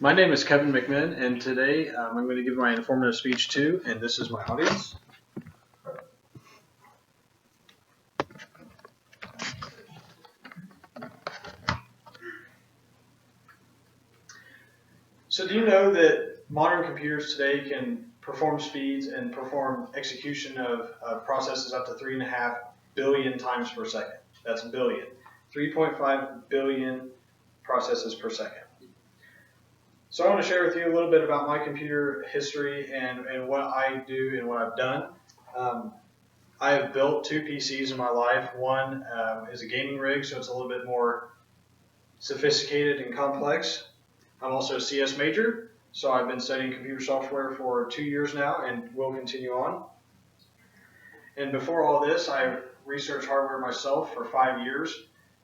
My name is Kevin McMinn, and today I'm going to give my informative speech too, and this is my audience. So do you know that modern computers today can perform speeds and perform execution of processes up to 3.5 billion times per second? That's billion. 3.5 billion processes per second. So I want to share with you a little bit about my computer history and what I do and what I've done. I have built 2 PCs in my life. One is a gaming rig, so it's a little bit more sophisticated and complex. I'm also a CS major, so I've been studying computer software for 2 years now and will continue on. And before all this, I researched hardware myself for 5 years,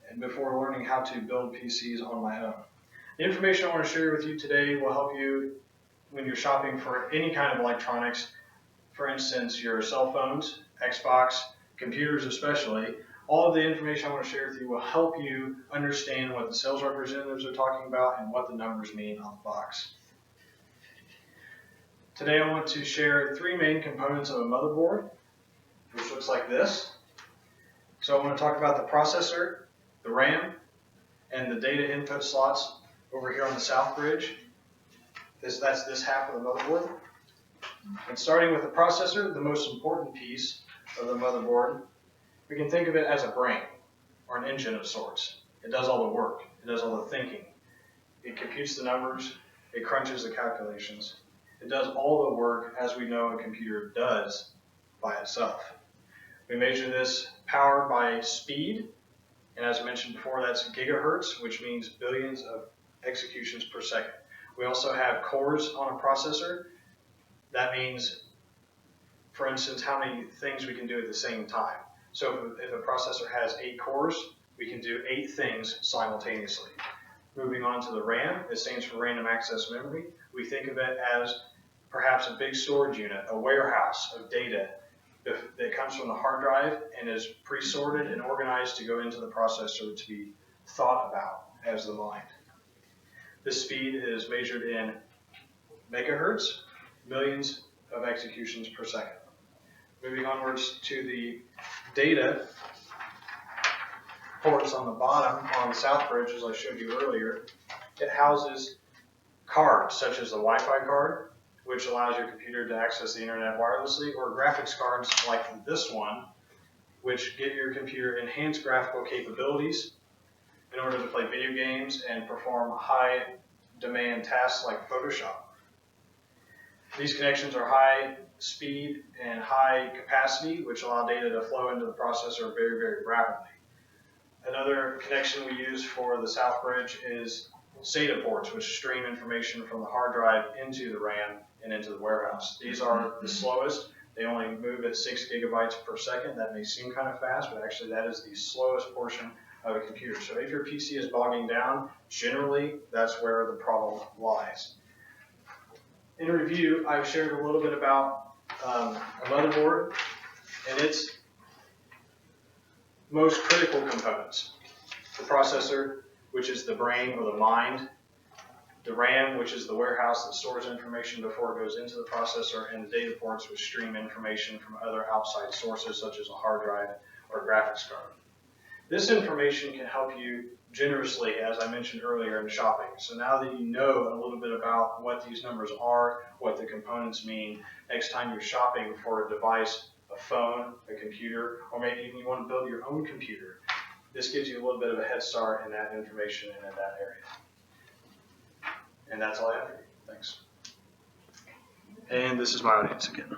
and before learning how to build PCs on my own. The information I want to share with you today will help you when you're shopping for any kind of electronics. For instance, your cell phones, Xbox, computers especially. All of the information I want to share with you will help you understand what the sales representatives are talking about and what the numbers mean on the box. Today I want to share 3 main components of a motherboard, which looks like this. So I want to talk about the processor, the RAM, and the data input slots over here on the south bridge. That's this half of the motherboard. And starting with the processor, the most important piece of the motherboard, we can think of it as a brain or an engine of sorts. It does all the work. It does all the thinking. It computes the numbers. It crunches the calculations. It does all the work as we know a computer does by itself. We measure this power by speed. And as I mentioned before, that's gigahertz, which means billions of executions per second. We also have cores on a processor. That means, for instance, how many things we can do at the same time. So if a processor has 8 cores, we can do 8 things simultaneously. Moving on to the RAM, it stands for random access memory. We think of it as perhaps a big storage unit, a warehouse of data that comes from the hard drive and is pre-sorted and organized to go into the processor to be thought about as the mind. This speed is measured in megahertz, millions of executions per second. Moving onwards to the data ports on the bottom on the south bridge, as I showed you earlier, it houses cards such as the Wi-Fi card, which allows your computer to access the internet wirelessly, or graphics cards like this one, which give your computer enhanced graphical capabilities in order to play video games and perform high demand tasks like Photoshop. These connections are high speed and high capacity, which allow data to flow into the processor very, very rapidly. Another connection we use for the south bridge is SATA ports, which stream information from the hard drive into the RAM and into the warehouse. These are the slowest. They only move at 6 gigabytes per second. That may seem kind of fast, but actually that is the slowest portion of a computer. So if your PC is bogging down, generally that's where the problem lies. In review, I've shared a little bit about a motherboard and its most critical components. The processor, which is the brain or the mind, the RAM, which is the warehouse that stores information before it goes into the processor, and the data ports, which stream information from other outside sources such as a hard drive or a graphics card. This information can help you generously, as I mentioned earlier, in shopping. So now that you know a little bit about what these numbers are, what the components mean, next time you're shopping for a device, a phone, a computer, or maybe even you want to build your own computer, this gives you a little bit of a head start in that information and in that area. And that's all I have for you. Thanks. And this is my audience again.